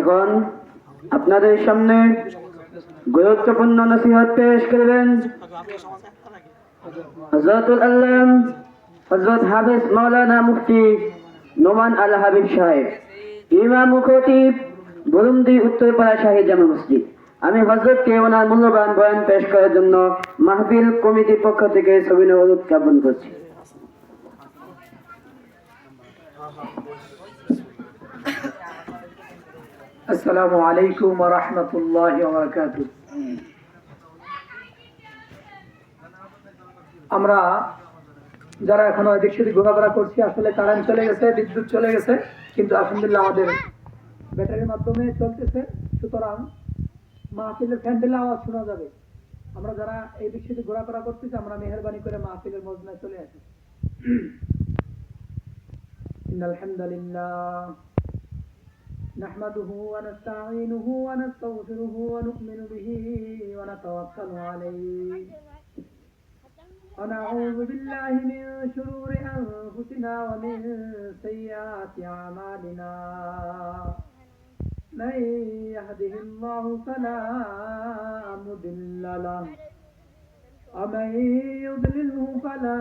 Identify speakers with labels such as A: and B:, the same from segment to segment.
A: এখন আপনাদের সামনে গুরুত্বপূর্ণ নসিহত পেশ করবেন হযরতুল আল্লাম হযরত হাফেজ মাওলানা মুফতি নোমান আল হাবিব সাহেব, ইমাম ও খতিব, বুরুন্দি উত্তরপাড়া শাহী জামে মসজিদ। আমি হযরতকে ওনার মূল্যবান বয়ান পেশ করার জন্য মাহফিল কমিটির পক্ষ থেকে সবিনয় অনুরোধ জ্ঞাপন করছি।
B: আসসালামু আলাইকুম ওয়া রাহমাতুল্লাহি ওয়া বারাকাতুহু। আমরা যারা এখনো এদিক সেদিক ঘোরাফেরা করছি, আসলে কারেন্ট চলে গেছে, বিদ্যুৎ চলে গেছে, কিন্তু আলহামদুলিল্লাহ আমাদের ব্যাটারির মাধ্যমে চলতেছে, সুতরাং মাহফিলের প্যান্ডেলের আওয়াজ শোনা যাবে। আমরা যারা এই দিক সেদিক ঘোরাফেরা করতেছি, আমরা মেহেরবানি করে মাহফিলের মজমায় চলে আসি। ইন্নাল হামদুলিল্লাহ نحمده ونستعينه ونستغفره ونؤمن به ونتوكل عليه ونعوذ بالله من شرور أنفسنا ومن سيئات أعمالنا من يهده الله فلا مضل له ومن يضلله فلا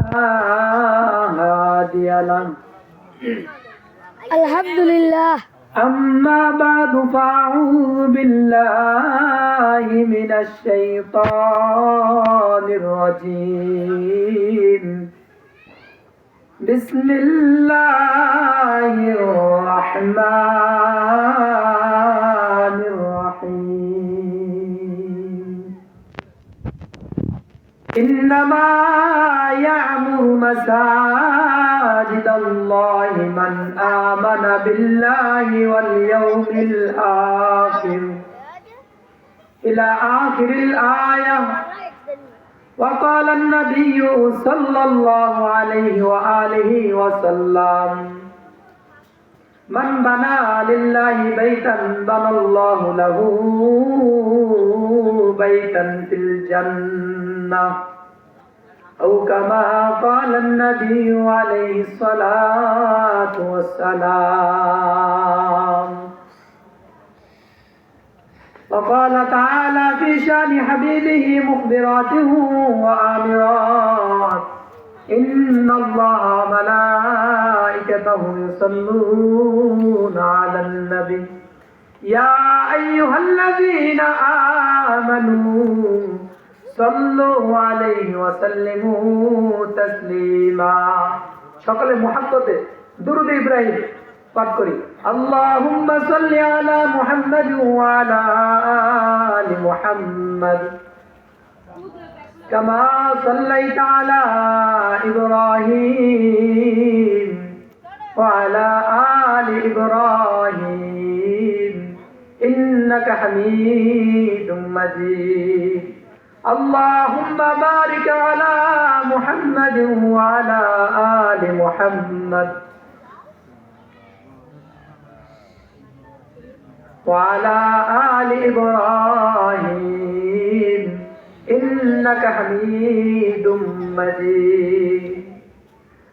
B: هادي له.
C: الحمد لله.
B: أما بعد فأعوذ بالله من الشيطان الرجيم. بسم الله الرحمن الرحيم. إنما يعمر مساجد الله من آمن بالله واليوم الآخر إلى آخر الآية. وقال النبي صلى الله عليه وآله وسلم من بنى لله بيتا بنى الله له بيتا في الجنة أو كما قال النبي عليه الصلاة والسلام. وقال تعالى في شان حبيبه مخبراته وآمرات إن الله وملائكته يصلون على النبي يا أيها الذين آمنوا صلوا عليه وسلموا تسليما. সকলে মুহাব্বতে দুরূদ ইব্রাহিম পাঠ করি। আল্লাহুম্মা সাল্লি আলা মুহাম্মাদ ওয়া আলা আলি মুহাম্মাদ কামা সাল্লাইতা আলা ইব্রাহিম ওয়া আলা আলি ইব্রাহিম ইন্নাকা হামিদুম মাজিদ. اللهم بارك على محمد وعلى آل محمد وعلى آل إبراهيم إنك حميد مجيد.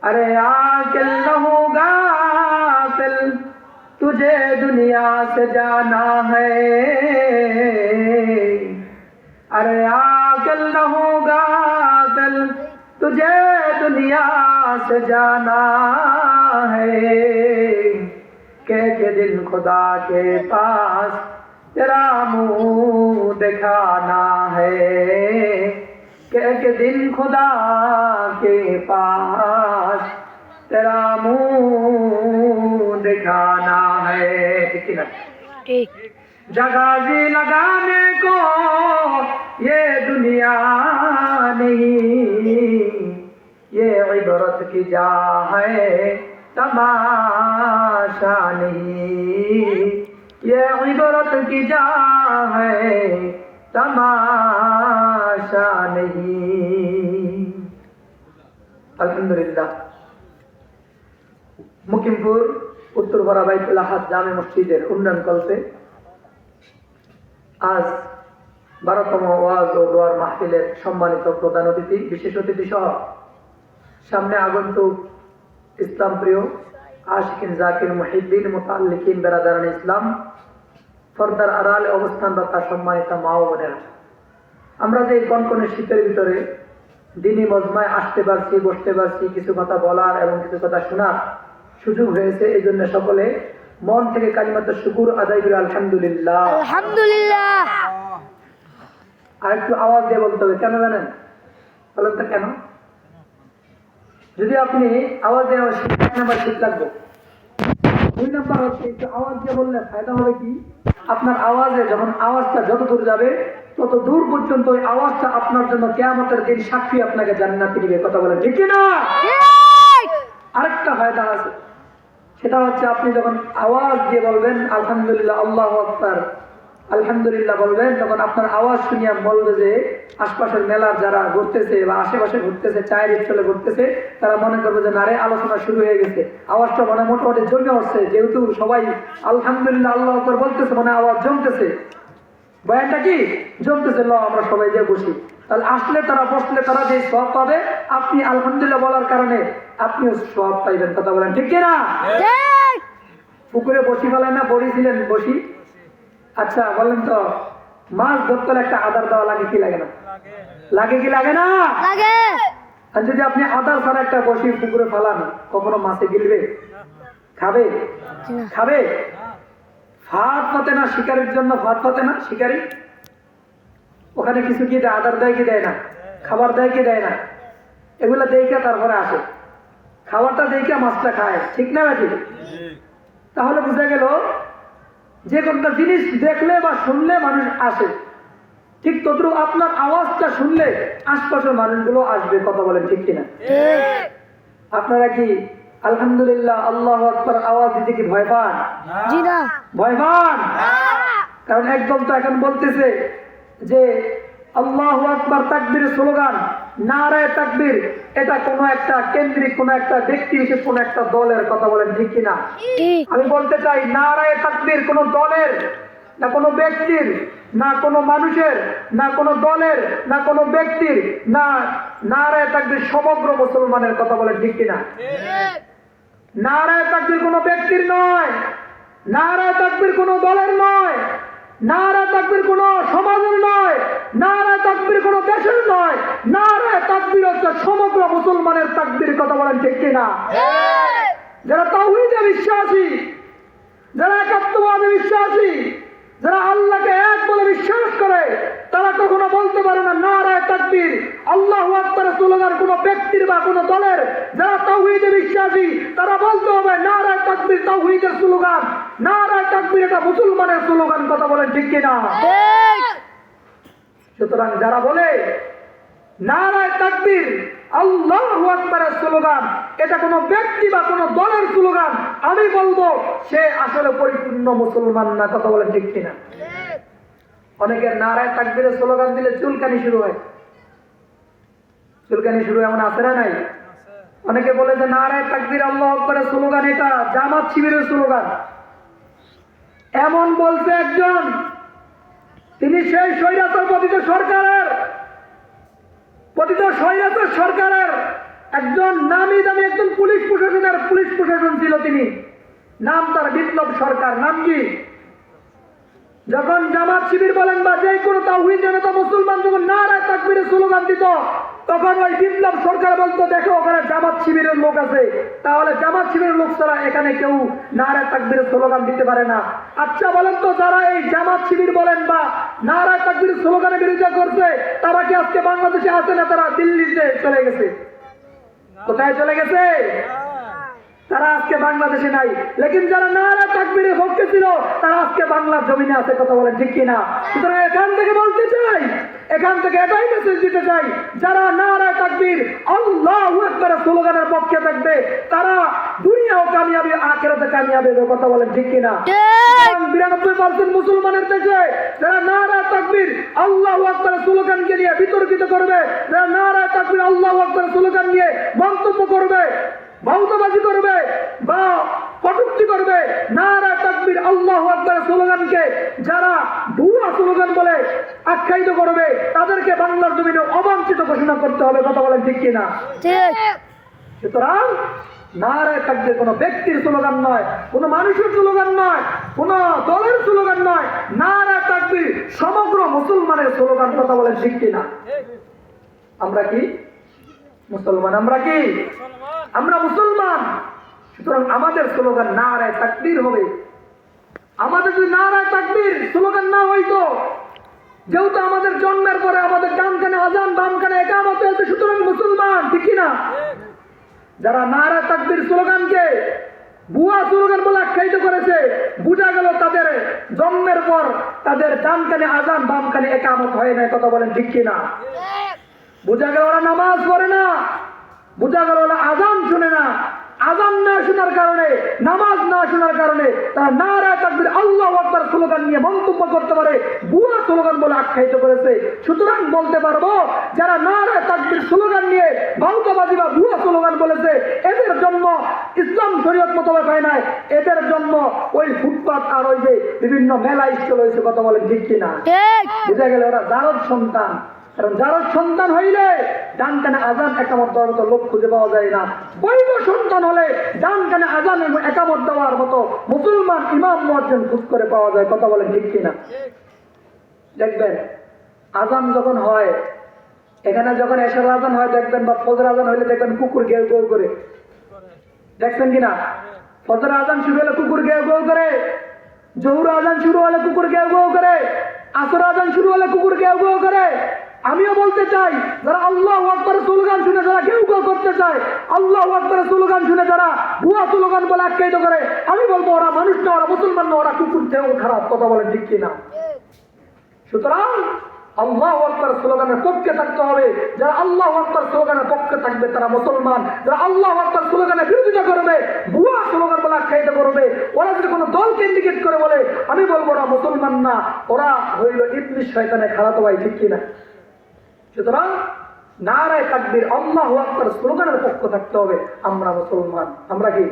B: अरे आकिल न हो गाफिल तुझे दुनिया से जाना है. अरे आकिल न हो गाफिल तुझे दुनिया से जाना है. के दिन खुदा के पास तेरा मुंह दिखाना है. के दिन खुदा के पास तेरा मुंह दिखाना है.
C: ठीक.
B: जगाजी लगाने को ये दुनिया नहीं, ये इबरत की जा है तमाशा नहीं. ये इबरत की जा है तमाशा नहीं. अल्हम्दुलिल्लाह. মুকিমপুর উত্তরপাড়া বাইতুল আহাদ জামে মসজিদের উন্নয়ন কল্পে আজ 12তম ওয়াজ ও দোয়ার মাহফিলের সম্মানিত প্রধান অতিথি, বিশেষ অতিথি সহ সামনে আগন্তুক ইসলাম প্রিয় আশিকিন জাকির মুহিদ্দিন মুতাল্লিকিন বেরাদারান ইসলাম, পর্দার আড়ালে অবস্থানরত সম্মানিত মা ও বোনেরা, আমরা যে এই কনকনে শীতের ভিতরে দিনী মজমায় আসতে পারছি, বসতে পারছি, কিছু কথা বলার এবং কিছু কথা শোনার সুযোগ হয়েছে, এই জন্য সকলে মন থেকে কালিমাতুশ শুকুর আদায় করে আলহামদুলিল্লাহ।
C: আলহামদুলিল্লাহ।
B: আর একটু আওয়াজ দিয়ে বলতে হবে, কেন জানেন? বলেন তো কেন? যদি আপনি আওয়াজ দিয়ে এক নাম্বার ঠিক লাগবে, 2 নাম্বার হচ্ছে একটু আওয়াজ দিয়ে বললে ফায়দা হবে কি, আপনার আওয়াজে যখন আওয়াজটা যত দূর যাবে তত দূর পর্যন্ত ওই আওয়াজটা আপনার জন্য কিয়ামতের দিন সাক্ষী আপনাকে জান্নাতে দিবে। কথা বলেন ঠিক কি না? আরেকটা ফায়দা আছে, সেটা হচ্ছে আপনি যখন আওয়াজ দিয়ে বলবেন আলহামদুলিল্লাহ, আল্লাহু আকবার, আলহামদুলিল্লাহ বলবেন, তখন আপনার আওয়াজ শুনিয়া বলবে যে আশপাশের মেলার যারা ঘুরতেছে বা আশেপাশে ঘুরতেছে, চায়ের স্টলে ঘুরতেছে, তারা মনে করবে যে নারে আলোচনা শুরু হয়ে গেছে, আওয়াজটা মানে মোটামুটি জমে উঠছে, যেহেতু সবাই আলহামদুলিল্লাহ আল্লাহু আকবার বলতেছে, মানে আওয়াজ জমতেছে, বয়ানটা কি জমতেছে, ল আমরা সবাই যে বসি। তাহলে আসলে তারা, বসলে তারা যে সওয়াব পাবে, আপনি আলহামদুলিল্লাহ বলার কারণে আপনিও সওয়াব পাইবেন। কথা বলেন ঠিক কি না? পুকুরে বসি ফেলায় না, বড়িছিলেন বসি। আচ্ছা বলেন তো, মাছ ধরতে হলে একটা আদার দেওয়া লাগে কি লাগে না? লাগে কি লাগে না?
C: লাগে।
B: আর যদি আপনি আদার ছাড়া একটা বসি পুকুরে ফেলান, কখনো মাছে গিলবে? খাবে?
C: না।
B: খাবে? ভাত পাতে না শিকারির জন্য, ভাত পাতে না শিকারি, ওখানে কিছু কি দেয়? আদার দেয় কি দেয় না? খাবার দেয় কি দেয় না? এগুলা দেখে তারপরে আসে, খাবারটা দেখে মাছটা খায়, ঠিক না ভাই? ঠিক। তাহলে বুঝা গেল যে কোনটা জিনিস দেখলে বা শুনলে মানুষ আসে, ঠিক তদ্রুপ আপনার আওয়াজটা শুনলে আশপাশের মানুষগুলো আসবে। কথা বলেন ঠিক কিনা? আপনারা কি আলহামদুলিল্লাহ আল্লাহু আকবার আওয়াজ দিতে কি ভয় পান?
C: জি না।
B: ভয় পান? কারণ একদম তো এখন বলতেছে যে আল্লাহু আকবার তাকবীরের স্লোগান, নারায়ে তাকবীর, এটা কোনো একটা কেন্দ্রিক, কোনো একটা ব্যক্তি বিশেষ, কোনো একটা দলের। কথা বলেন ঠিক কিনা?
C: ঠিক।
B: আমি বলতে চাই, নারায়ে তাকবীর কোনো দলের না, কোনো ব্যক্তির না, কোনো মানুষের না, কোনো দলের না, কোনো ব্যক্তির না, নারায়ে তাকবীর সমগ্র মুসলমানের। কথা বলেন ঠিক কিনা? নারায়ে তাকবীর কোনো ব্যক্তির নয়, নারায়ে তাকবীর কোনো দলের নয়, নারায়ে তাকবীর কোনো সমাজের নয়, নারায়ে তাকবীর কোনো দেশের নয়, নারায়ে তাকবীর হচ্ছে সমগ্র মুসলমানের তাকবীর। কথা বলেন ঠিক কিনা? যারা তাওহীদে বিশ্বাসী, যারা একাত্মবাদে বিশ্বাসী, যারা আল্লাহকে এক বলে বিশ্বাস করে, তারা কখনো বলতে পারে না নারায়ে তাকবীর, আল্লাহু আকবারের স্লোগান কোনো ব্যক্তির বা কোনো দলের। যারা তাওহীদে বিশ্বাসী, তারা বলতে হবে নারায়ে তাকবীর তাওহীদের স্লোগান, নারায়ে তাকবীর এটা মুসলমানের স্লোগান। কথা বলেন ঠিক কিনা? সুতরাং যারা বলে নারায়ে তাকবীর আল্লাহু আকবারের স্লোগান, এটা কোনো ব্যক্তি বা কোনো দলের স্লোগান, আমি বলবো সে আসলে পরিপূর্ণ মুসলমান না। কথা বলেন ঠিক কিনা? অনেকের নারায়ে তাকবীরের স্লোগান দিলে চুলকানি শুরু হয়, চুলকানি শুরু এমন আছে না নাই? অনেকে বলে যে নারায়ে তাকবীর আল্লাহু আকবারের স্লোগান এটা জামাত শিবিরের স্লোগান। এমন বলছে একজন, তিনি সেই স্বৈরাচার পতিত সরকারের একজন নামি দামি একজন পুলিশ প্রশাসন ছিল। তিনি, নাম তার বিপ্লব সরকার। নাম কি? যখন জামাত শিবির বলেন বা যে কোনো তাওহীদ জনতা মুসলমান যখন নারায়ে তাকবীরের স্লোগান দিত, তখন ওই বিপ্লব সরকার বলতো দেখো ওখানে জামাত শিবিরের লোক আছে, তাহলে জামাত শিবিরের লোক ছাড়া এখানে কেউ নারায়ে তাকবীরের স্লোগান দিতে পারে না। আচ্ছা বলেন তো, যারা এই জামাত শিবির বলেন বা নারায়ে তাকবীরের স্লোগানের বিরোধিতা করছে, তারা কি আজকে বাংলাদেশে আছে না তারা দিল্লিতে চলে গেছে? কোথায় চলে গেছে? তারা আজকে বাংলাদেশে নাই। লেকিন যারা নারায়ে তাকবীরের পক্ষে ছিল, তারা আজকে বাংলার জমিনে আছে। কথা বলেন ঠিক কিনা? সুতরাং এখান থেকে বলতে চাই, এখান থেকে এটাই মেসেজ দিতে চাই, যারা নারায়ে তাকবীর আল্লাহু আকবার স্লোগানের পক্ষে থাকবে, তারা দুনিয়াও কামিয়াবি, আখিরাতে কামিয়াবি হবে। কথা বলেন ঠিক কিনা? 92% মুসলমানের দেশে যারা নারায়ে তাকবীর আল্লাহু আকবার স্লোগানকে নিয়ে বিতর্কিত করবে, যারা নারায়ে তাকবীর আল্লাহু আকবার স্লোগান নিয়ে মন্তব্য করবে, বাউতাবাজি করবে বা কটূক্তি করবে, নারায়ে তাকবীর আল্লাহু আকবার স্লোগানকে যারা ভুয়া স্লোগান বলে আখ্যায়িত করবে, তাদেরকে বাংলার জমিনে অবাঞ্ছিত ঘোষণা করতে হবে। কথা বলেন ঠিক কিনা?
C: ঠিক।
B: সুতরাং নারায়ে তাকবীর কোনো ব্যক্তির স্লোগান নয়, কোনো মানুষের স্লোগান নয়, কোনো দলের স্লোগান নয়। সমগ্র মুসলমানের স্লোগান, কথা বলেন ঠিক কিনা? আমরা কি মুসলমান? আমরা কি? আমরা মুসলমান। সুতরাং আমাদের স্লোগান নারায়ে তাকবীর হবে। আমাদের যদি নারায়ে তাকবীর স্লোগান না হইতো, যেহেতু আমাদের জন্মের পরে আমাদের ডান কানে আজান বাম কানে ইকামত হয়েছে, সুতরাং মুসলমান, ঠিক কিনা? যারা নারায়ে তাকবীর স্লোগানকে ভুয়া স্লোগান বলে আখ্যায়িত করেছে, বোঝা গেল তাদের জন্মের পর তাদের ডান কানে আজান বাম কানে ইকামত হয় না, কথা বলেন ঠিক কিনা? বোঝা গেল ওরা নামাজ পড়ে না, বোঝা গেল ওরা আজান শুনে না। আজান না শোনার কারণে, নামাজ না শোনার কারণে তারা নারায়ে তাকবীর আল্লাহু আকবার স্লোগান নিয়ে মন্তব্য করতে পারে, ভুয়া স্লোগান বলে আখ্যায়িত করেছে। সুতরাং বলতে পারবো, যারা নারায়ে তাকবীর স্লোগান নিয়ে ভাউতাবাজি বা ভুয়া স্লোগান বলেছে, এদের জন্য ইসলাম শরীয়ত মোতাবেক হয় নাই, এদের জন্য ওই ফুটপাত আর ওই যে বিভিন্ন মেলা স্টল হয়েছে, কথা বলেন ঠিক কিনা?
C: ঠিক।
B: বুঝা গেল ওরা জারদ সন্তান। কারণ জারদ সন্তান হইলে ডান কানে আজান একামত দেওয়ার মতো লোক খুঁজে পাওয়া যায় না। বৈধ সন্তান হলে ডান কানে আজান এবং একামত দেওয়ার মতো মুসলমান ইমাম মুয়াজ্জিন খুঁজ করে পাওয়া যায়, কথা বলেন ঠিক কিনা? দেখবেন আজান যখন হয়, এখানে যখন এশার আজান হয় দেখবেন, বা ফজর আজান হইলে দেখবেন কুকুর গেউ গেউ করে, দেখছেন কিনা? ফজর আজান শুরু হলে কুকুর গেউ গেউ করে, জোহর আজান শুরু হলে কুকুর গেউ গেউ করে, আসর আজান শুরু হলে কুকুর গেউ গেউ করে। আমিও বলতে চাই, যারা আল্লাহু আকবার স্লোগান শুনে যারা গেউ গেউ করতে চায়, আল্লাহু আকবার স্লোগান শুনে যারা ভুয়া স্লোগান বলে আখ্যায়িত করে, আমি বলবো ওরা মানুষ না, ওরা মুসলমান না, ওরা কুকুর থেকেও খারাপ, কথা বলেন ঠিক কিনা? সুতরাং আল্লাহু আকবার স্লোগানের পক্ষে থাকতে হবে। যারা আল্লাহু আকবার স্লোগানের পক্ষে থাকবে তারা মুসলমান। যারা আল্লাহু আকবার স্লোগানের বিরোধিতা করবে, ভুয়া স্লোগান বলে আখ্যায়িত করবে, ওরা যদি কোনো দলকে ইন্ডিকেট করে বলে, আমি বলবো ওরা মুসলমান না, ওরা হইল ইবলিস শয়তানের খালাতো ভাই, ঠিক কিনা? সুতরাং নারায়ে তাকবীর আল্লাহু আকবার স্লোগানের পক্ষ থাকতে হবে। আমরা মুসলমান। আমরা কি?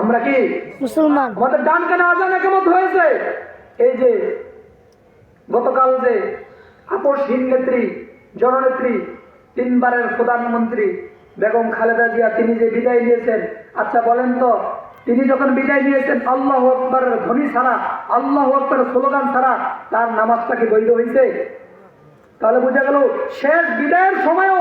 B: আমরা কি
C: মুসলমান?
B: আমাদের ডান কানে আজান একামত হয়েছে। এই যে গতকাল যে আপসহীন নেত্রী, জননেত্রী, 3 বারের প্রধানমন্ত্রী বেগম খালেদা জিয়া, তিনি যে বিদায় নিয়েছেন, আচ্ছা বলেন তো, তিনি যখন বিদায় নিয়েছেন আল্লাহু আকবারের ধ্বনি ছাড়া, আল্লাহু আকবারের স্লোগান ছাড়া তার নামাজটা কি বৈধ হয়েছে? তাহলে বোঝা গেল শেষ বিদায়ের সময়ও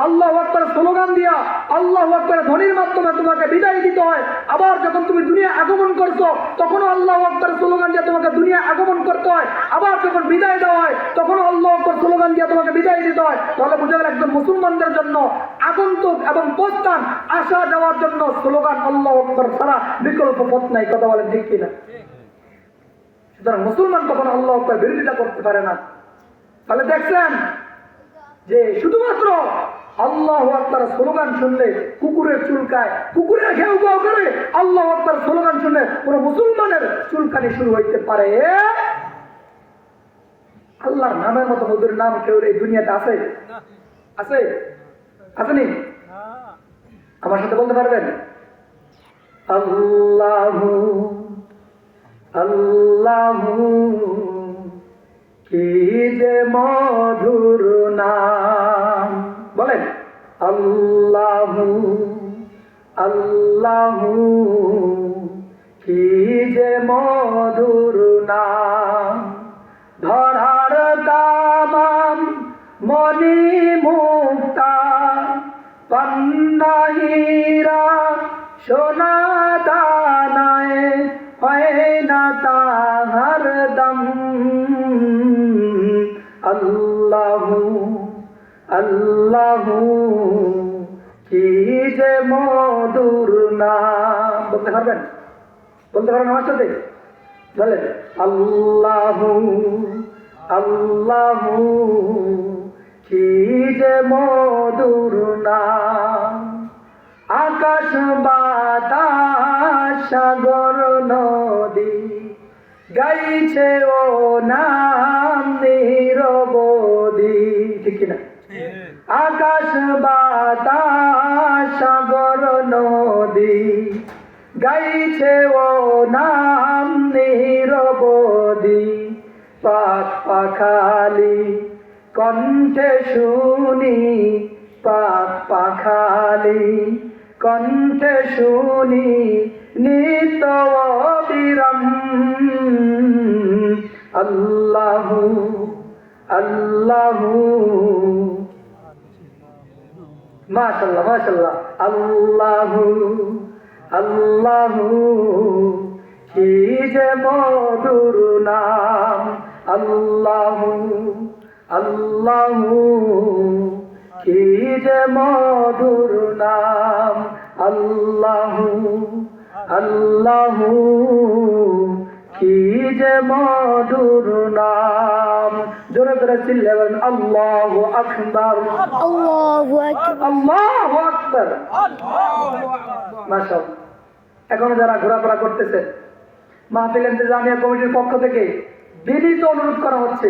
B: আল্লাহু আকবার স্লোগান দিয়া, আল্লাহু আকবার ধ্বনির মাধ্যমে তোমাকে বিদায় দিতে হয়। আবার যখন তুমি দুনিয়া আগমন করছো তখনও আল্লাহু আকবার স্লোগান দিয়ে তোমাকে দুনিয়া আগমন করতে হয়। আবার যখন বিদায় দেওয়া হয় তখনও আল্লাহু আকবার স্লোগান দিয়ে তোমাকে বিদায় দিতে হয়। তাহলে বোঝা গেল একজন মুসলমানদের জন্য আগন্তুক এবং প্রস্থান আসা যাওয়ার জন্য স্লোগান আল্লাহু আকবার ছাড়া বিকল্প পথ নাই, কথা বলেন ঠিক কিনা? সুতরাং মুসলমান তখন আল্লাহু আকবার বিরোধিতা করতে পারে না। তাহলে দেখছেন যে শুধুমাত্র আল্লাহু আকবার স্লোগান শুনলে কুকুরের চুলকায়, কুকুরের ঘেউ ঘেউ করে, আল্লাহু আকবার স্লোগান শুনলে কোন মুসলমানের চুলকানি শুরু হইতে পারে? আল্লাহর নামের মতো মধুর নাম কেউ এই দুনিয়াতে আছে? আছে? আসেনি? আমার সাথে বলতে পারবেন? আল্লাহু আল্লাহু কি যে মধুর নাম, বলেন আল্লাহু আল্লাহু কি যে মধুর নাম। ধরার তামাম মনি মুক্তা পান্না হীরা সোনা দানায় হয় না তাহার দাম। আল্লাহু আল্লাহু কি যে মধুর নাম। বলতে পারবেন? বলতে পারেন আমার সাথে? বলেন আল্লাহু আল্লাহু কি যে মধুর নাম। আকাশ বাতাস সাগর নদী গাইছে ও নাম নিরবধি, ঠিক কিনা? আকাশ বাতাস সাগর নদী গাইছে ও নাম নিরবধি। পাখ পাখালি কণ্ঠে শুনি, পাখ পাখালি কণ্ঠে শুনি নিত্য অবিরাম। আল্লাহু আল্লাহু মাশাআল্লাহ মাশাআল্লাহ আল্লাহু আল্লাহু কি যে মধুর নাম আল্লাহু আল্লাহু কি যে মধুর নাম আল্লাহু আল্লাহু কি যে মধুর নাম জোরে জোরে চিল্লে বলেন আল্লাহু আকবার
C: আল্লাহু আকবার
B: আল্লাহু আকবার মাশাআল্লাহ। এখন যারা ঘোরাফেরা করতেছে মাহফিল ইন্তেজামিয়া কমিটির পক্ষ থেকে বিনীত অনুরোধ করা হচ্ছে,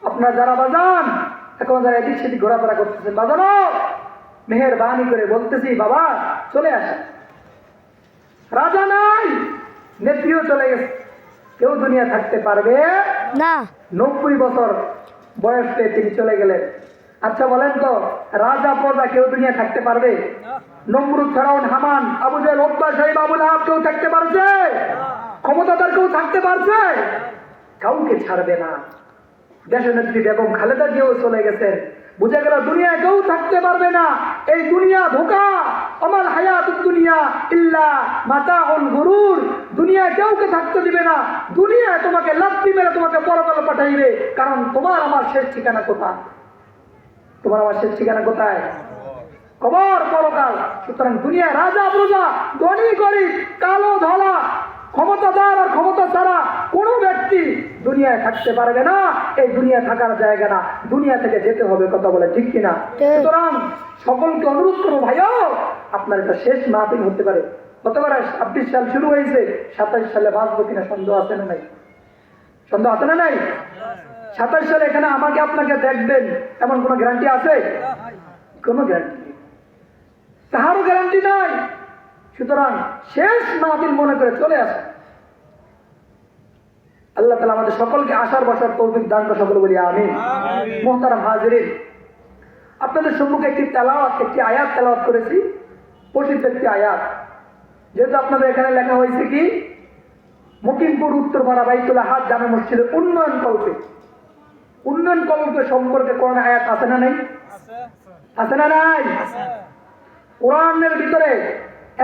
B: আপনারা যারা বাজান এখন যারা এদিক সেদিক ঘোরাফেরা করতেছেন বাজানো মেহেরবানি করে বলতেছি বাবা চলে আসেন। রাজা নাই, নেত্রীও চলে গেছে, কেউ দুনিয়া থাকতে পারবে
C: না
B: 90 বছর বয়স পেয়ে তিনি চলে গেলেন। আচ্ছা বলেন তো রাজা প্রজা কেউ দুনিয়া থাকতে পারবে? নমরুদ, ফেরাউন, হামান, আবু জেহেল, উতবা, সাইব, আবু লাহাব কেউ থাকতে পারছে? ক্ষমতাধর কেউ থাকতে পারছে? কাউকে ছাড়বে না। দেশের নেত্রী বেগম খালেদা জিয়াও চলে গেছেন, বুঝে গেল দুনিয়ায় কেউ থাকতে পারবে না। এই দুনিয়া ধোঁকা, আমাল হায়াতুদ দুনিয়া ইল্লা মাতাউল গুরুর। দুনিয়ায় কেউকে থাকতে দিবে না, দুনিয়ায় তোমাকে লাথি মেরে তোমাকে পরকালে পাঠাইবে। কারণ তোমার আমার শেষ ঠিকানা কোথায়? তোমার আমার শেষ ঠিকানা কোথায়? কবর, পরকাল। সুতরাং দুনিয়ায় রাজা প্রজা, ধনী গরিব, কালো ধলা, ক্ষমতাদার আর ক্ষমতা ছাড়া কোনো ব্যক্তি দুনিয়ায় থাকতে পারবে না। এই দুনিয়া থাকার জায়গা না, দুনিয়া থেকে যেতে হবে, কথা বলে ঠিক কিনা? সুতরাং সকলকে অনুরোধ করবো ভাইও, আপনার এটা শেষ মাহফিল হতে পারে। হতে পারে 26 সাল শুরু হয়েছে, 27 সালে বাঁচবো কিনা সন্দেহ আছে না নাই? সন্দেহ আছে না নাই? 27 সালে এখানে আমাকে আপনাকে দেখবেন এমন কোনো গ্যারান্টি আছে? কোনো গ্যারান্টি নেই, তাহারও গ্যারান্টি নাই। সুতরাং শেষ মাহফিল মনে করে চলে আসে। আল্লাহ তাআলা আমাদের সকলকে আসার বসার তৌফিক দান করে, সকলে বলি আমিন। মুহতারাম হাজিরিন, আপনাদের সম্মুখে একটি আয়াত তেলাওয়াত করেছি, প্রসিদ্ধ একটি আয়াত। যেহেতু আপনাদের এখানে লেখা হয়েছে কি মকিমপুর উত্তরপাড়া বাইতুল হাজ জামে মসজিদের উন্নয়ন কল্পে সম্পর্কে কোরআন আয়াত আছে না নাই? আছে না নাই? কোরআনের ভিতরে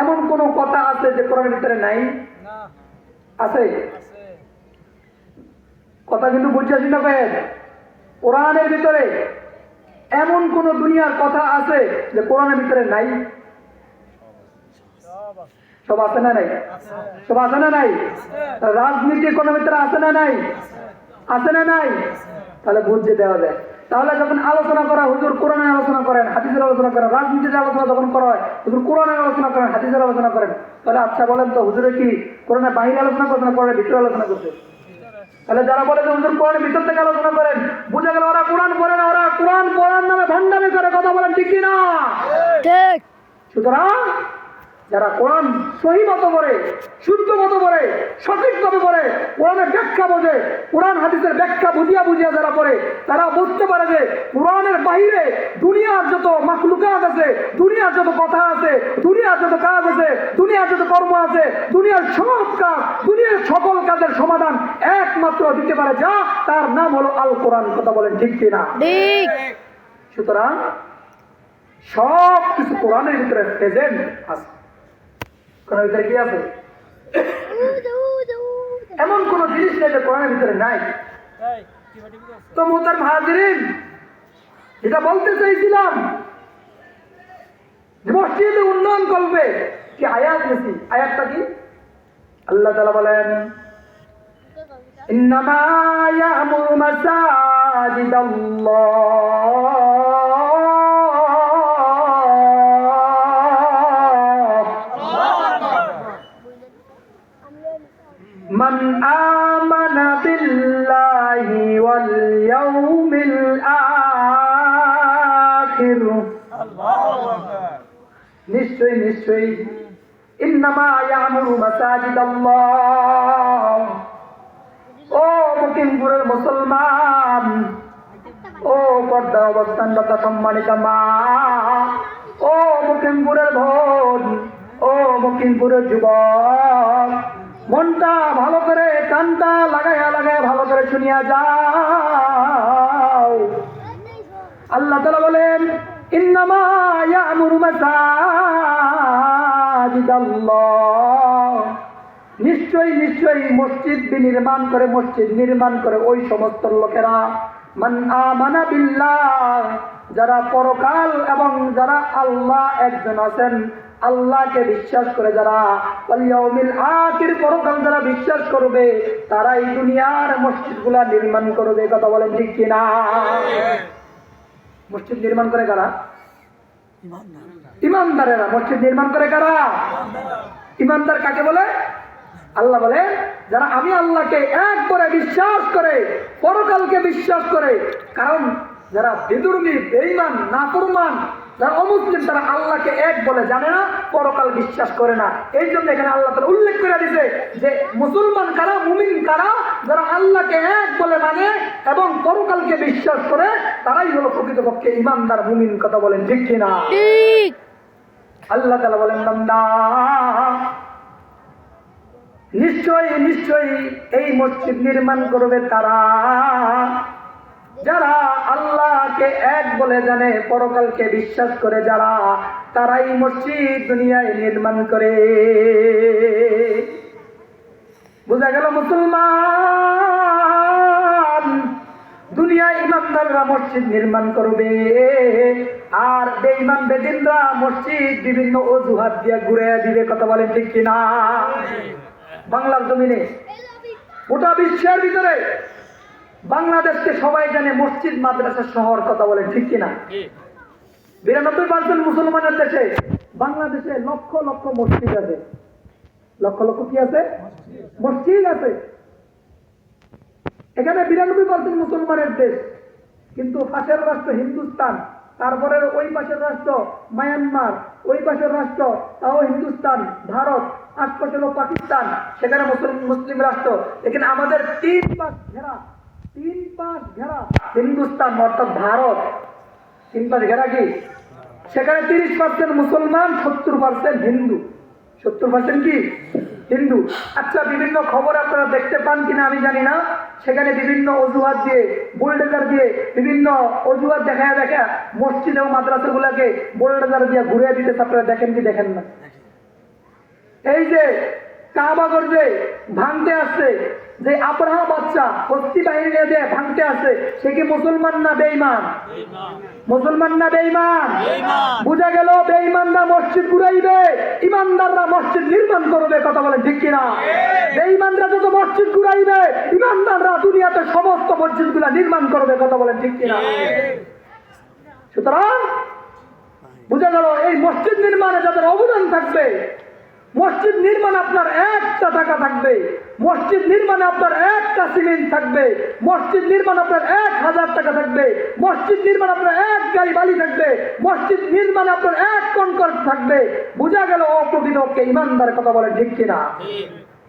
B: এমন কোন কথা আছে যে কোরআনের ভিতরে নাই? আছে। কথা কিন্তু বুঝছেন না ভাই? কোরআনের ভিতরে এমন কোন দুনিয়ার কথা আছে যে কোরআনের ভিতরে নাই? সব আছে না নাই? সব আছে না নাই? রাজনীতি কোন ভিতরে আছে না নাই? আছে না নাই? তাহলে বুঝতে দেওয়া যায়। তাহলে যখন আলোচনা করা হুজুর কোরআনের আলোচনা করেন, হাদিসের আলোচনা করেন, রাজনীতির আলোচনা যখন করা হয় হুজুর কোরআনের আলোচনা করেন, হাদিসের আলোচনা করেন, তাহলে আচ্ছা বলেন তো হুজুরে কি কোরআনের বাইরে আলোচনা করছে না কোরআনের ভিতরে আলোচনা করছে? তাহলে যারা বলে যে হুজুর কোরআনের ভিতর থেকে আলোচনা করেন, বুঝে গেল ওরা কোরআন পড়ে না, ওরা কোরআন পড়ার নামে ভণ্ডামি করে, কথা বলেন ঠিক কিনা?
C: ঠিক।
B: সুতরাং যারা কোরআন সহি মতো পড়ে, শুদ্ধ মতো পড়ে, সঠিকভাবে পড়ে, কোরআনের ব্যাখ্যা বোঝে, কোরআন হাদিসের ব্যাখ্যা বুঝিয়া যারা পড়ে, তারা বুঝতে পারে যে কোরআনের বাইরে দুনিয়ার যত মাখলুকাত আছে, দুনিয়ার যত কথা আছে, দুনিয়ার যত কাজ আছে, দুনিয়ার যত কর্ম আছে, দুনিয়ার সব কাজ, দুনিয়ার সকল কাজের সমাধান একমাত্র দিতে পারে যা, তার নাম হলো আল কোরআন, কথা বলেন ঠিক কিনা?
C: ঠিক।
B: সুতরাং সব কিছু কোরআনের ভিতরে প্রেজেন্ট আছে। কোরআনের ভিতরে কি আছে? এমন কোন জিনিস নেই যে কোরআনের ভিতরে নাই। তো মুহতারাম হাজিরিন, যেটা বলতে চাইছিলাম মসজিদে উন্নয়ন করবে কি আয়াত দিয়েছি, আয়াতটা কি? আল্লাহ তাআলা বলেন ইন্নামা ইয়া'মুরু মাসাজিদাল্লাহ মান আমানা বিল্লাহি ওয়াল ইয়াউমিল আখির। নিশ্চয়ই ইন্নামা ইয়া'মুরু মাসাজিদাল্লাহ। ও মুকিমপুরের মুসলমান, ও পর্দা অবস্থানরত সম্মানিত মা, ও মুকিমপুরের বোন, ও মুকিমপুরের যুবক, ও মনটা ভালো করে, কানটা লাগায়া লাগায়া ভালো করে শুনিয়া যাও। আল্লাহ তাআলা বলেন, ইন্নামা ইয়ামুরু মাসাজিদাল্লাহ, নিশ্চয়ই নিশ্চয়ই মসজিদ নির্মাণ করে ওই সমস্ত লোকেরা, মান আমানা বিল্লাহ, যারা পরকাল এবং যারা আল্লাহ একজন আছেন, আল্লাহকে বিশ্বাস করে যারা, ওয়াল ইয়াউমিল আখির, পরকাল যারা বিশ্বাস করবে, তারাই দুনিয়ার মসজিদগুলা নির্মাণ করবে। কথা বলেন ঠিক কিনা? মসজিদ নির্মাণ করে কারা? ইমানদারেরা। মসজিদ নির্মাণ করে কারা? ইমানদার কাকে বলে? আল্লাহ বলে, যারা আমি আল্লাহকে এক করে বিশ্বাস করে, পরকালকে বিশ্বাস করে। কারণ যারা বেদুর্মী, বেঈমান, নাফরমান, যারা অমুসলিম, তারা আল্লাহকে এক বলে জানে না, পরকাল বিশ্বাস করে না। এই জন্য এখানে আল্লাহ তাআলা উল্লেখ করে দিয়েছে যে মুসলমান কারা, মুমিন কারা, যারা আল্লাহকে এক বলে মানে এবং পরকালকে বিশ্বাস করে, তারাই হলো প্রকৃতপক্ষে ইমানদার, মুমিন। কথা বলেন ঠিক কিনা?
C: ঠিক।
B: আল্লাহ তাআলা বলেন, বান্দা, নিশ্চয়ই নিশ্চয়ই এই মসজিদ নির্মাণ করবে তারা, যারা আল্লাহকে এক বলে জানে, পরকালকে বিশ্বাস করে যারা, তারাই মসজিদ দুনিয়ায় নির্মাণ করে। বোঝা গেল, মুসলমান দুনিয়ায় ইমানদাররা মসজিদ নির্মাণ করবে, আর বেঈমান বেদিনরা মসজিদ বিভিন্ন অজুহাত দিয়ে ঘুরে দিবে। কথা বলেন ঠিক কিনা? বাংলার জমিনে, গোটা বিশ্বের ভিতরে বাংলাদেশকে সবাই জানে মসজিদ মাদ্রাসার শহর। কথা বলেন ঠিক কিনা? 92% মুসলমানের দেশে, বাংলাদেশে লক্ষ লক্ষ মসজিদ আছে। লক্ষ লক্ষ কি আছে? মসজিদ আছে। এখানে 92% মুসলমানের দেশ, কিন্তু পাশের রাষ্ট্র হিন্দুস্তান, তারপরে ওই পাশের রাষ্ট্র মায়ানমার, ওই পাশের রাষ্ট্র তাও হিন্দুস্তান, ভারত, আশপাশে হলো পাকিস্তান, সেখানে মুসলিম রাষ্ট্র। এখানে আমাদের তিন পাশ ঘেরা হিন্দুস্তান, অর্থাৎ ভারত। তিন পাশ ঘেরা কি? সেখানে 30% মুসলমান, 70% হিন্দু। 70% কি? হিন্দু। আচ্ছা, বিভিন্ন খবর আপনারা দেখতে পান কিনা আমি জানি না, সেখানে বিভিন্ন অজুহাত দিয়ে, বুলডোজার দিয়ে, বিভিন্ন অজুহাত দেখা মসজিদ এবং মাদ্রাসাগুলোকে বুলডোজার দিয়ে ঘুরে দিতে, আপনারা দেখেন কি দেখেন না? এই যে কাবাগর যে ভাঙতে আসছে, যে আব্রাহা বাচ্চা হস্তি বাহিনী নিয়ে ভাঙতে আসছে, সে কি মুসলমান না বেঈমান? মুসলমান না বেঈমান? বুঝা গেল, বেঈমানরা মসজিদ ঘুরাইবে, ইমানদাররা মসজিদ নির্মাণ করবে। কথা বলে ঠিক কিনা? বেঈমানরা যত মসজিদ ঘুরাইবে, ইমানদাররা দুনিয়াতে সমস্ত মসজিদগুলা নির্মাণ করবে। কথা বলে ঠিক কিনা? সুতরাং বুঝা গেল, এই মসজিদ নির্মাণে যাদের অবদান থাকবে, মসজিদ নির্মাণে আপনার একটা টাকা থাকবে, মসজিদ নির্মাণে আপনার একটা সিমেন্ট থাকবে, মসজিদ নির্মাণ আপনার 1000 টাকা থাকবে, মসজিদ নির্মাণ আপনার 1 গাড়ি বালি থাকবে, মসজিদ নির্মাণে আপনার 1 কনকর্ড থাকবে। বুঝা গেল অপ্রকৃতপক্ষে ইমানদার। কথা বলে ঠিক কিনা?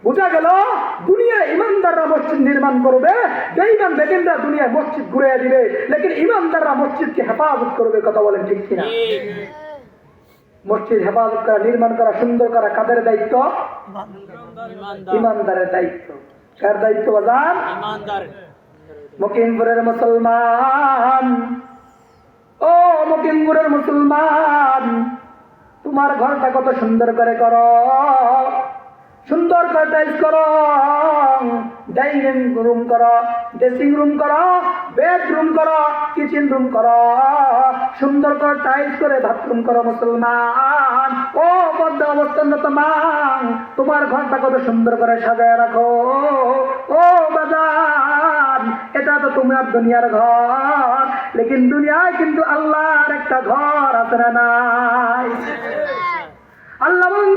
B: বুঝা গেল, দুনিয়ায় ইমানদাররা মসজিদ নির্মাণ করবে, বেঈমান বেদিনরা দুনিয়ায় মসজিদ ঘুরে দিবে, লেকিন ইমানদাররা মসজিদকে হেফাজত করবে। কথা বলেন ঠিক কিনা? মসজিদ হেফাজত করা, নির্মাণ করা, সুন্দর করা কাদের দায়িত্ব? ইমানদারের দায়িত্ব। কার দায়িত্ব বাজার? মকিমপুরের মুসলমান, ও মকিমপুরের মুসলমান, তোমার ঘরটা কত সুন্দর করে করো, সুন্দর করে টাইলস করো, ডাইনিং রুম করো, ড্রেসিং রুম করো, বেডরুম করো, কিচেন রুম করো, সুন্দর করে টাইলস করে বাথরুম করো। মুসলমান, ও বদ্ধ অবস্থানরত মা, তোমার ঘরটা কত সুন্দর করে সাজায় রাখো। ও বাজার, এটা তো তোমার দুনিয়ার ঘর, লেকিন দুনিয়ায় কিন্তু আল্লাহর একটা ঘর আছে না নাই? আল্লাহ বলেন,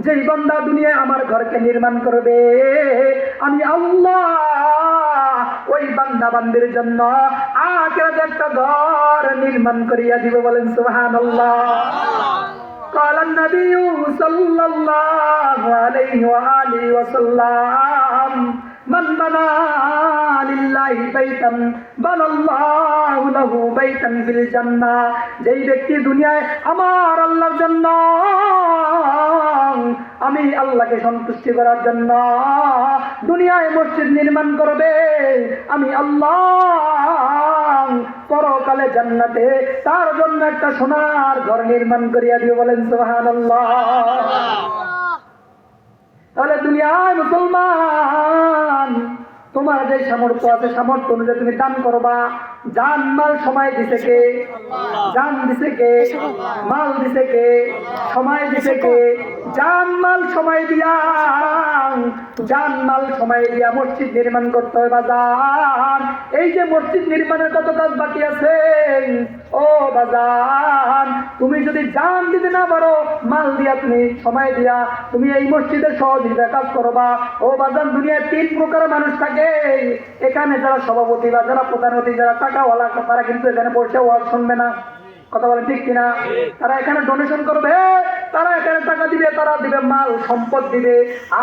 B: যেই বান্দা দুনিয়ায় আমার ঘরকে নির্মাণ করবে, আমি আল্লাহ ওই বান্দা বান্দির জন্য আখিরাতে একটা ঘর নির্মাণ করিয়া দিব। বলেন সুবহানাল্লাহ। قال النبي صلى الله عليه وآله وسلم من بنى لله লিল্লাহি বাইতান বানাল্লাহু লাহু বাইতান ফিল জান্নাহ। যেই ব্যক্তি দুনিয়ায় আমার আল্লাহর জন্য, আমি আল্লাহকে সন্তুষ্টি করার জন্য দুনিয়ায় মসজিদ নির্মাণ করবে, আমি আল্লাহ পরকালে জান্নাতে তার জন্য একটা সোনার ঘর নির্মাণ করিয়া দিও। বলেন সুবহানাল্লাহ। তাহলে দুনিয়ায় মুসলমান, তোমার যে সামর্থ্য আছে সামর্থ্য অনুযায়ী তুমি দান করবা। জান মাল সময় দিছে কে? জান দিছে কে? মাল দিছে কে? সময় দিছে কে? জান মাল সময় দিয়া, জান মাল সময় দিয়া মসজিদ নির্মাণ করতে হবে। বাজার, এই যে মসজিদ নির্মাণের কত কাজ বাকি আছে ও বাজার, তুমি যদি জান দিতে না পারো, মাল দিয়া তুমি সময় দিয়া তুমি এই মসজিদের সহযোগিতা কাজ করবা। ও বাজার, দুনিয়ায় 3 প্রকার মানুষ থাকে। এখানে যারা সভাপতি বা যারা প্রধানমন্ত্রী, যারা টাকাওয়ালা, তারা কিন্তু এখানে বসে ওয়াজ শুনবে না। কথা বলেন ঠিক কিনা? তারা এখানে ডোনেশন করবে, তারা এখানে টাকা দিবে, তারা দিবে মাল সম্পদ দিবে।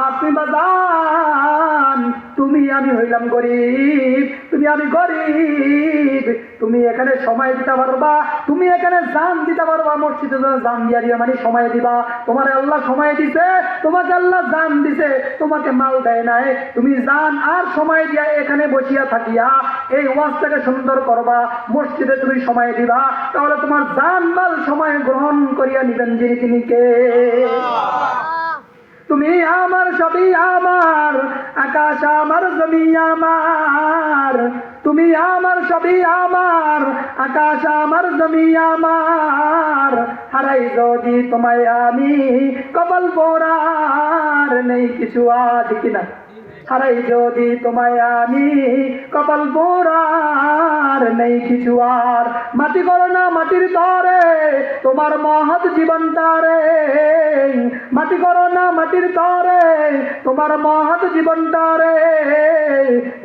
B: আপনি বাজান, তুমি আমি হইলাম গরিব, তুমি আমি গরিব, তুমি এখানে সময় দিতে পারবা, তুমি এখানে জান দিতে পারবা। মসজিদে জান দিয়া দিবা মানে সময় দিবা। তোমার আল্লাহ সময় দিছে, তোমাকে আল্লাহ জান দিছে, তোমাকে মাল দেয় নাই। তুমি জান আর সময় দিয়া এখানে বসিয়া থাকিয়া এই ওয়াজটাকে সুন্দর করবা, মসজিদে তুমি সময় দিবা, তাহলে তোমার জান মাল সময় গ্রহণ করিয়া নিবেন যিনি, তিনি কে? তুমি আমার সবই আমার, আকাশ আমার জমি আমার, তুমি আমার সবই আমার, আকাশ আমার জমি আমার, হারাই যদি তোমায় আমি কপাল পোড়ার নেই কিছু আজ কিনা। হারাই যদি তোমায় আমি কপাল পোড়ার নেই কিছু আর। মাটি করো না মাটির তরে তোমার মহৎ জীবনটারে, মাটি করো না মাটির তরে তোমার মহৎ জীবনটারে।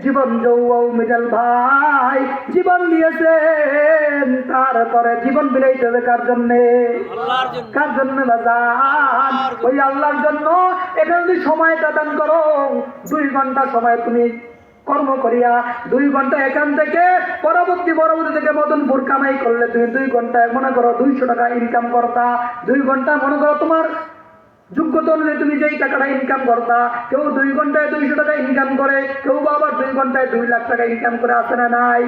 B: জীবন যৌও মিডল ভাই জীবন দিয়েছেন, তারপরে জীবন বিলাইতে হবে কার জন্যে? কার জন্য বাজান? ওই আল্লাহর জন্য। এখানে যদি সময়টা দান করো, 2 ঘন্টা সময় তুমি কর্ম করিয়া 2 ঘন্টা এখান থেকে পরবর্তী থেকে মদনপুর কামাই করলে তুমি 2 ঘন্টায় মনে করো 200 টাকা ইনকাম করতা। 2 ঘন্টা মনে করো তোমার যোগ্যতা অনুযায়ী তুমি যেই টাকাটা ইনকাম করতা। কেউ 2 ঘন্টায় 200 টাকা ইনকাম করে, কেউ আবার 2 ঘন্টায় 2 লাখ টাকা ইনকাম করে, আছে না নাই?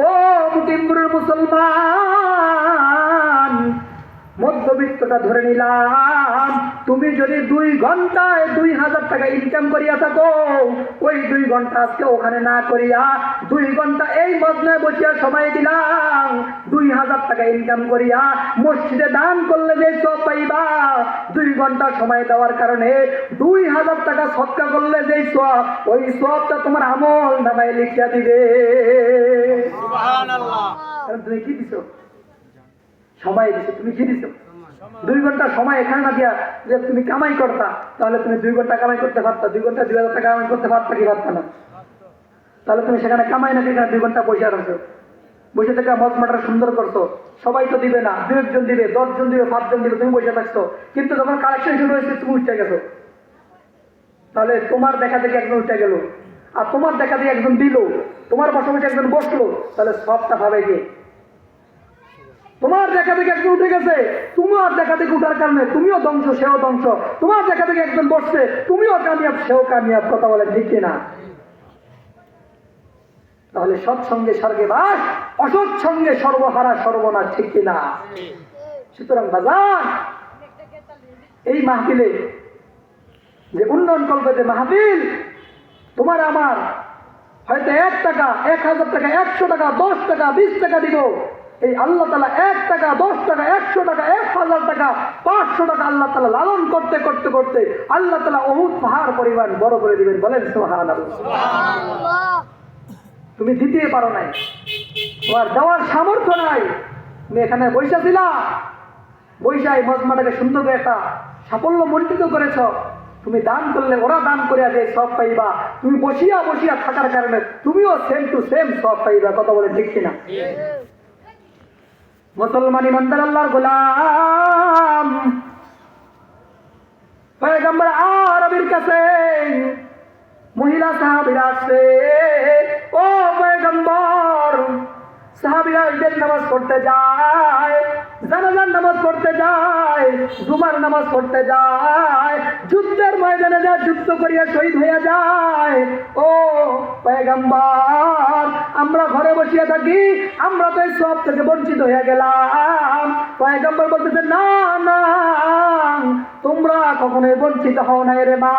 B: ও মুকিমপুরের মুসলমান, মধ্যবিত্তটা ধরে নিলাম, তুমি যদি 2 ঘন্টায় 2000 টাকা ইনকাম করিয়া থাকো, ওই 2 ঘন্টা আজকে ওখানে না করিয়া 2 ঘন্টা এই মজনায় বসিয়া সময় দিলাম, 2000 টাকা ইনকাম করিয়া মসজিদে দান করলে যে সব পাইবা, 2 ঘন্টা সময় দেওয়ার কারণে 2000 টাকা সৎকা করলে যে সব, ওই সবটা তোমার আমল নামায় লিখিয়া দিবে। সুবহানাল্লাহ। তুমি কি দিছো? সময় দিছে। তুমি কি দিছো? 2 ঘন্টা সময় এখানে না দিয়া যে তুমি কামাই করতা, তাহলে তুমি 2 ঘন্টা কামাই করতে পারতা। 2 ঘন্টা 2000 টাকা কামাই করতে পারতা কি পারতা না? তাহলে তুমি সেখানে কামাই না, এখানে 2 ঘন্টা বসে রাখছো, বসে থেকে মজমাটা সুন্দর করছো। সবাই তো দিবে না, 2 জন দিবে, 10 জন দিবে, 5 জন দিবে, তুমি বসে থাকছো। কিন্তু যখন কালেকশন শুরু হয়েছে তুমি উঠে গেছো, তাহলে তোমার দেখা দেখে একজন উঠে গেল, আর তোমার দেখা দেখে একজন দিল, তোমার পাশাপাশি একজন বসলো, তাহলে সবটা পাবে কে? তোমার দেখা থেকে একজন উঠে গেছে, তোমার দেখা থেকে উঠার কারণে তুমিও ধ্বংস, সেও ধ্বংস। তোমার দেখা থেকে একজন বসছে, তুমিও কামিয়াব, সেও কামিয়াব। কথা বলে ঠিক কিনা? তাহলে সৎসঙ্গে স্বর্গে বাস, অসৎ সঙ্গে সর্বহারা সর্বনাশ, ঠিক কিনা? সুতরাং বাজার, এই মাহফিলে যে উন্নয়ন করবে যে মাহফিল, তোমার আমার হয়তো 1 টাকা, 1000 টাকা, 100 টাকা, 10 টাকা, 20 টাকা দিব, এই আল্লাহ তাআলা 1 টাকা, 10 টাকা, 100 টাকা, 1000 টাকা, 500 টাকা আল্লাহ তাআলা লালন করতে করতে করতে আল্লাহ তাআলা উহুদ পাহাড় পরিমাণ বড় করে দিবেন। বলেন সুবহানাল্লাহ। তুমি দিতে পারো নাই, তোমার দেওয়ার সামর্থ্য নাই, তুমি এখানে বৈশা ছিলা, বৈশাই মজমাটাকে সুন্দর করে একটা সাফল্য মণ্ডিত করেছ। তুমি দান করলে ওরা দান করিয়া যে সব পাইবা, তুমি বসিয়া বসিয়া থাকার কারণে তুমিও সেম টু সেম সব পাইবা। কথা বলে ঠিক কিনা? মুসলমান ইমানদার আল্লাহর গোলাম, পয়গম্বর আরবীর কাছে মহিলা সাহাবীরা আসছে, ও মহিলা ঈদের নামাজ পড়তে যায়, জানাজার নামাজ পড়তে যায়, জুমার নামাজ পড়তে যায়, যুদ্ধের ময়দানে যায়, যুদ্ধ করিয়া শহীদ হইয়া যায়। ও পয়গম্বর, আমরা ঘরে বসিয়া থাকি, আমরা তো এই সব থেকে বঞ্চিত হইয়া গেলাম। পয়গম্বর বলতেছে, না না, তোমরা কখনোই বঞ্চিত হও নাই রে মা,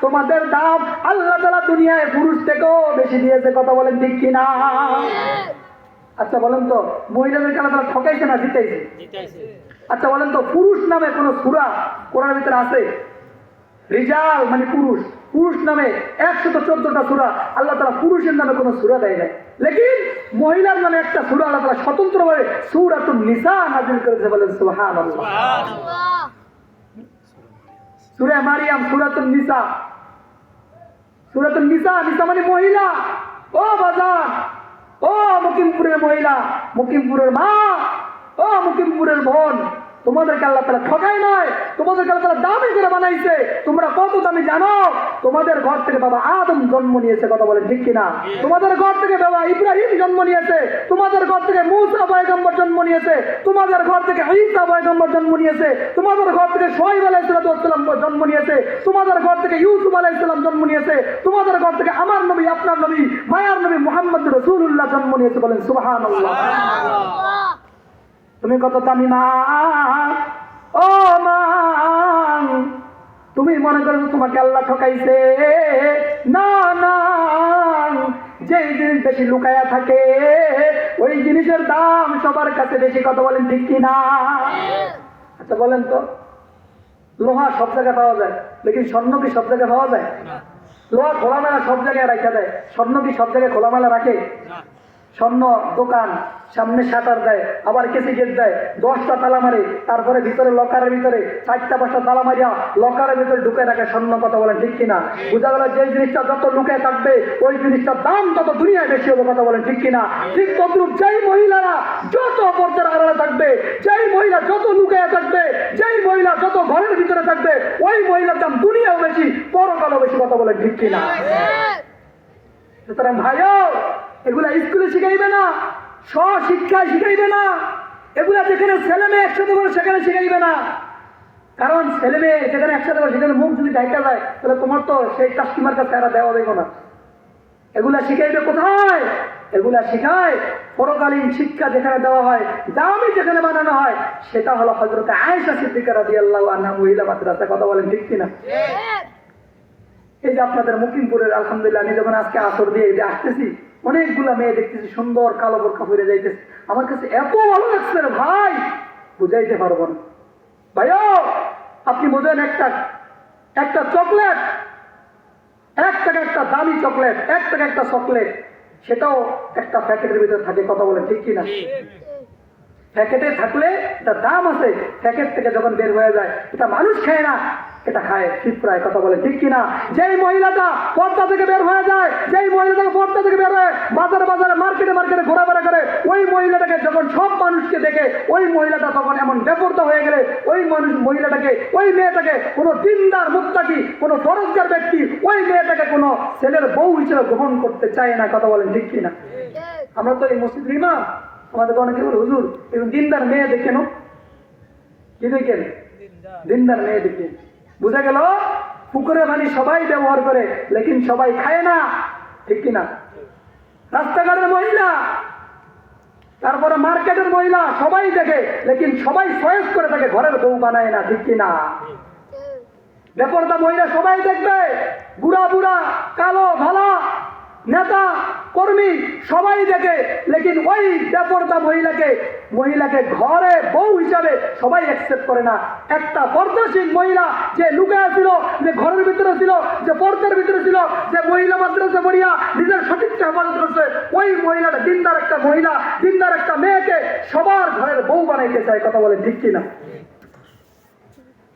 B: তোমাদের দাম আল্লাহ তাআলা দুনিয়ায় পুরুষ থেকেও বেশি দিয়েছে। কথা বলেন ঠিক কিনা? আচ্ছা বলেন তো, মহিলাদেরকে আল্লাহ তাআলা ঠকাইছে না জিতাইছে? আচ্ছা বলেন তো, পুরুষ নামে কোন সূরা কোরআনের ভিতরে আছে? রিজাল মানে পুরুষ, পুরুষ নামে 114টা সূরা আল্লাহ তাআলা পুরুষের নামে কোন সূরা দেয় নাই। লেকিন মহিলার নামে একটা সূরা আল্লাহ তাআলা স্বতন্ত্রভাবে সূরাতুন নিসা নাযিল করেছে। বলেন সুবহানাল্লাহ। সূরা মারিয়াম, সূরাতুন নিসা, সূরাতুন নিসা, নিসা মানে মহিলা। ও বাজার, ও মুকিমপুরের মহিলা, মুকিমপুরের মা, ও মুকিমপুরের বোন, তোমাদেরকে আল্লাহ তাআলা ঠকায় নাই, তোমাদেরকে আল্লাহ তাআলা দামি করে বানাইছে। তোমরা কত দামি জানো? তোমাদের ঘর থেকে বাবা আদম জন্ম নিয়েছে। কথা বলেন ঠিক কিনা? তোমাদের ঘর থেকে বাবা ইব্রাহিম জন্ম নিয়েছে, তোমাদের ঘর থেকে মূসা পয়গম্বর জন্ম নিয়েছে, তোমাদের ঘর থেকে ঈসা পয়গম্বর জন্ম নিয়েছে, তোমাদের ঘর থেকে শুআয়ব আলাইহিস সালাম জন্ম নিয়েছে, তোমাদের ঘর থেকে ইউসুফ আলাইহিস সালাম জন্ম নিয়েছে, তোমাদের ঘর থেকে আমার নবী, আপনার নবী, মায়ার নবী মুহাম্মদ রাসূলুল্লাহ জন্ম নিয়েছে। বলেন সুবহানাল্লাহ। তুমি কত দামি মা, ও মা, তুমি মনে করো তোমাকে আল্লাহ ঠকাইছে? না না, যে জিনিস বেশি লুকায়া থাকে ওই জিনিসের দাম সবার কাছে বেশি। কথা বলেন ঠিক কিনা? আচ্ছা বলেন তো, লোহা সব জায়গায় পাওয়া যায়, লেকিন স্বর্ণ কি সব জায়গায় পাওয়া যায়? লোহা খোলামেলা সব জায়গায় রাখা দেয়, স্বর্ণ কি সব জায়গায় খোলামেলা রাখে? স্বর্ণ দোকান সামনে শাটার দেয়, আবার কেসি গেট দেয়, 10টা তালা মারে, তারপরে ভিতরে লকারের ভিতরে 4টা-5টা তালা মারিয়া লকারের ভিতরে ঢুকে রাখে স্বর্ণ। কথা বলেন ঠিক কিনা? বোঝা গেল যে জিনিসটা যত লুকে থাকবে ওই জিনিসটার দাম তত দুনিয়ায় বেশি হবে। কথা বলেন ঠিক কিনা? ঠিক তদ্রুপ যেই মহিলারা যত পর্দার আড়ালে থাকবে, যেই মহিলা যত লুকে থাকবে, যেই মহিলা যত ঘরের ভিতরে থাকবে, ওই মহিলার দাম দুনিয়াও বেশি, পরকালও বেশি। কথা বলেন ঠিক কিনা? সুতরাং ভাইও, এগুলা স্কুলে শিখাইবে না, স্বশিক্ষায় শিখাইবে না, এগুলা যেখানে ছেলে মেয়ে একসাথে করে সেখানে শিখাইবে না। কারণ ছেলে মেয়ে যেখানে একসাথে করে সেখানে মুখ যদি ঢাকা যায় তাহলে তোমার তো সেই কাস্টমার কাছে এরা দেওয়া দেবো না। এগুলা শিখাইবে কোথায়? এগুলা শিখায় পরকালীন শিক্ষা যেখানে দেওয়া হয়, দামি যেখানে বানানো হয়, সেটা হলো হযরত আয়েশা সিদ্দিকা রাদিয়াল্লাহু আনহা মহিলা মাদ্রাসা। কথা বলেন ঠিক কিনা? এই যে আপনাদের মুকিমপুরের আলহামদুলিল্লাহ, আমি যখন আজকে আসর দিয়ে এই যে আসতেছি, অনেকগুলা মেয়ে দেখতেছি সুন্দর কালো বোরকা পরে যাইতেছে, আমার কাছে এত ভালো লাগছে রে ভাই, বুঝাইতে পারবো না। ভাইও আপনি বোঝেন, একটা চকলেট, 1 টাকা একটা দামি চকলেট, 1 টাকা একটা চকলেট, সেটাও একটা প্যাকেটের ভিতরে থাকে। কথা বলেন ঠিক কিনা? প্যাকেটে থাকলে এটা দাম আছে, প্যাকেট থেকে যখন বের হয়ে যায় এটা মানুষ খায় না, এটা খায় পিঁপড়ায়। কথা বলে ঠিক কিনা? যেই মহিলাটা পর্দা থেকে বের হয়ে যায়, যেই মহিলাটা পর্দা থেকে বের হয়ে বাজারে বাজারে মার্কেটে মার্কেটে ঘোরাফেরা করে, ওই মহিলাটাকে যখন সব মানুষকে দেখে, ওই মহিলাটা তখন এমন বেপরদা হয়ে গেলে ওই মহিলাটাকে, ওই মেয়েটাকে কোনো দিনদার মুত্তাকি, কোনো ফরজগার ব্যক্তি ওই মেয়েটাকে কোনো ছেলের বউ হিসেবে গ্রহণ করতে চায় না। কথা বলেন ঠিক কিনা? আমরা তো এই মসজিদের ইমাম, আমাদের অনেকে বলে হুজুর এবং দিনদার মেয়ে দেখেন, কি দেখেন? দিনদার মেয়ে দেখেন। বুঝা গেল, পুকুরে পানি সবাই ব্যবহার করে, লেকিন সবাই খায় না। ঠিক কিনা? রাস্তাঘাটের মহিলা, তারপরে মার্কেটের মহিলা সবাই দেখে, লেকিন সবাই চয়েস করে থাকে, ঘরের বউ বানায় না। ঠিক কিনা? বেপরদা মহিলা সবাই দেখবে, বুড়া বুড়া, কালো ভালা, নেতা কর্মী সবাই দেখে, লেকিন ওই বেপরদা মহিলাকে ঘরে বউ হিসাবে সবাই অ্যাকসেপ্ট করে না। একটা পর্দাশীল মহিলা যে লুকায়া ছিল, যে ঘরের ভিতরে ছিল, যে পর্দার ভিতরে ছিল, যে মহিলা মাদ্রাসা পড়িয়া নিজের সঠিকটা হেফাজত করছে, ওই মহিলাটা দিনদার একটা মহিলা, দিনদার একটা মেয়েকে সবার ঘরের বউ বানাইতে চায়। কথা বলে ঠিক কিনা?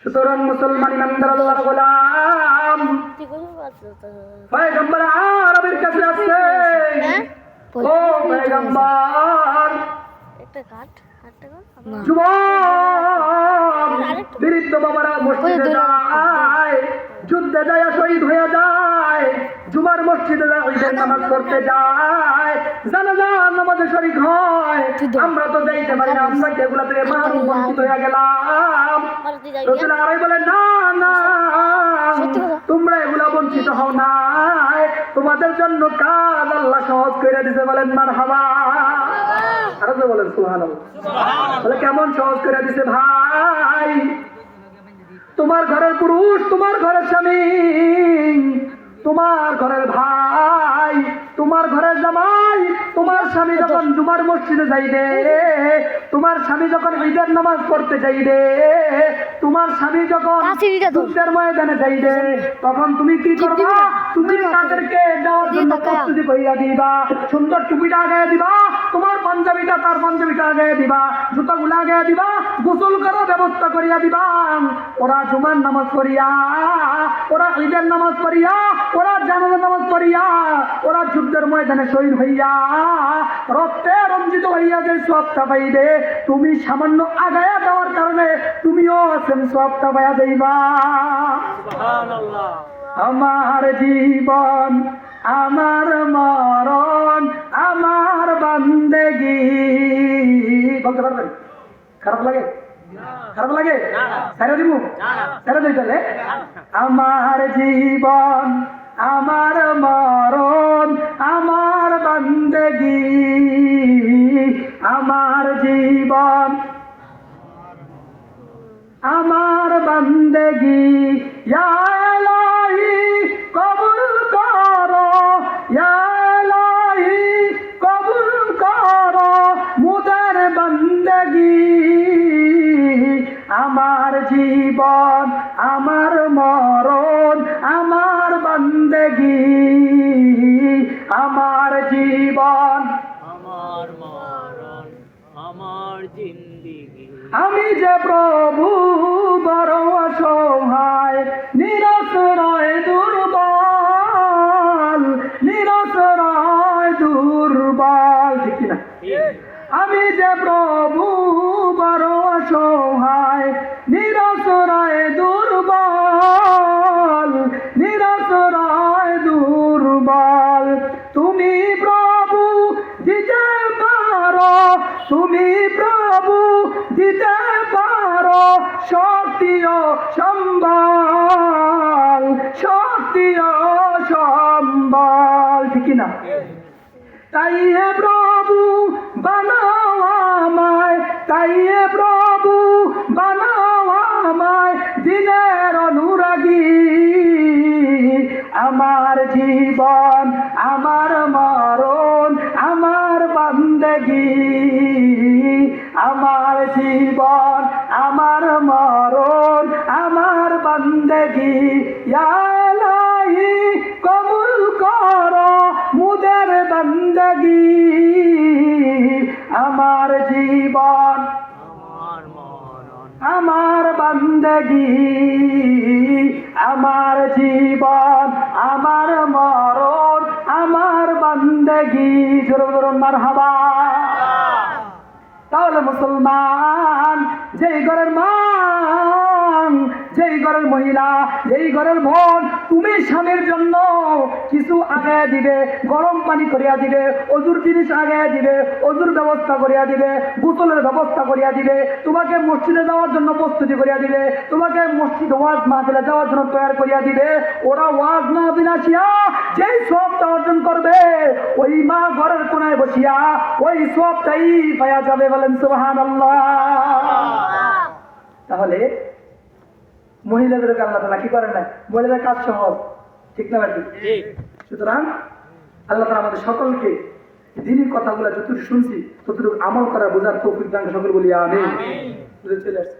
B: সুতরাং মুসলমান ইমানদার আল্লাহর গোলাম পয়গম্বর আরবের কাছে আসছে, ও পয়গম্বর, যুবক বৃদ্ধ বাবারা মসজিদে যায়, যুদ্ধে যায় শহীদ হয়ে যায়, জুমার মসজিদ মসজিদে ঈদের নামাজ পড়তে যায়, জানাজা নামাজে শরীক হয়, আমরা তো যাইতে পারি না, আমরা কি এগুলা থেকে মাহরুম বঞ্চিত হয়ে গেলাম? রাসূল আরবি বলেন না না, তোমরা এগুলা বঞ্চিত হও নাই, তোমাদের জন্য কাজ আল্লাহ সহজ করে দিতে। বলেন মারহাবা। আরো তো বলেন সুবহানাল্লাহ। বলে কেমন সহজ করে দিতে ভাই? তোমার ঘরের পুরুষ, তোমার ঘরের স্বামী, তোমার ঘরের ভাই, তোমার ঘরের জামাই, তোমার স্বামী যখন জুমার মসজিদে যাইবে, তোমার স্বামী যখন ঈদের নামাজ পড়তে যাইবে, তোমার স্বামী যখন যুদ্ধের ময়দানে যাইবে, তখন তুমি কি করবা? তুমি তাদেরকে যাওয়ার জন্য প্রস্তুতি করিয়া দিবা, সুন্দর টুপিটা আগায় দিবা, তোমার পাঞ্জাবিটা তার পাঞ্জাবিটা আগায় দিবা, জুতাগুলা আগায় দিবা, গোসল করার ব্যবস্থা করিয়া দিবা। ওরা জুমার নামাজ পড়িয়া, ওরা ঈদের নামাজ পড়িয়া, ওরা জানাজার নামাজ পড়িয়া, ওরা যুদ্ধের ময়দানে শহীদ হইয়া রক্তে রঞ্জিত হইয়া যে সবটা পাইবে, তুমি সামান্য আগায়া দেওয়ার কারণে তুমিও সেম সবটা পাইয়া যাইবা। আমার জীবন, আমার মরণ, আমার বান্দেগি। বলতে পারবেন? খারাপ লাগে? খারাপ লাগে? ছেড়ে দিব? ছেড়ে দিই তাহলে। আমার জীবন, আমার মরণ, আমার বান্দেগি, আমার জীবন, আমার বান্দেগি, ইয়া ইলাহি কবুল করো, ইয়া ইলাহি কবুল করো মুদের বান্দেগি। আমার জীবন, আমার মরণ, আমার বান্দেগি, আমার জীবন,
D: আমার মরণ, আমার জিন্দেগি।
B: আমি যে প্রভু বড় অসহায়, নিরসরায় দুর্বল, নিরসরায় দুর্বল, ঠিক কিনা? আমি যে প্রভু বড় অসহায়, নিরসরায় দুর্বল, নিরসরায় দুর্বল। তুমি প্রভু দিতে পারো, তুমি প্রভু দিতে পারো শক্তি ও সম্বল, শক্তি ও সম্বল, ঠিক না? তাই হে প্রভু বানাও আমায়, তাই হে প্রভু বানাও আমায় দিনের অনুরাগী। আমার জীবন, আমার মরণ, আমার বান্দেগি, আমার জীবন, আমার মরণ, আমার বান্দেগি, ইয়া ইলাহি কবুল করো মুদের বান্দেগি। আমার জীবন,
D: আমার মরণ,
B: আমার বান্দেগি, আমার জীবন, আমার মরণ, আমার বান্দেগি। জোরে বলুন মারহাবা। তাহলে মুসলমান, যেই ঘরের মা, যেই ঘরের মহিলা, যেই ঘরের বোন, তুমি স্বামীর জন্য কিছু আগায় দিবে, গরম পানি করিয়া দিবে, অজুর জিনিস আগায় দিবে, অজুর ব্যবস্থা করিয়া দিবে, গোসলের ব্যবস্থা করিয়া দিবে, তোমাকে মসজিদে যাওয়ার জন্য প্রস্তুতি করিয়া দিবে, তোমাকে মসজিদ ওয়াজ মাহফিলে যাওয়ার জন্য তৈরি করিয়া দিবে। ওরা ওয়াজ মাহফিল আসিয়া যেই সবটা অর্জন করবে, ওই মা ঘরের কোনায় বসিয়া ওই সবটাই পাওয়া যাবে। বলেন সুবহানাল্লাহ। তাহলে মহিলাদেরকে আল্লাহ তাআলা কি করেন না? মহিলাদের কাজ সহজ, ঠিক না ভাই?
D: ঠিক।
B: সুতরাং আল্লাহ তাআলা আমাদের সকলকে দিনের কথাগুলো যতটুকু শুনছি ততটুকু আমল করা, বোঝার তৌফিক দান সকল বলি আমিন। চলে আসছে।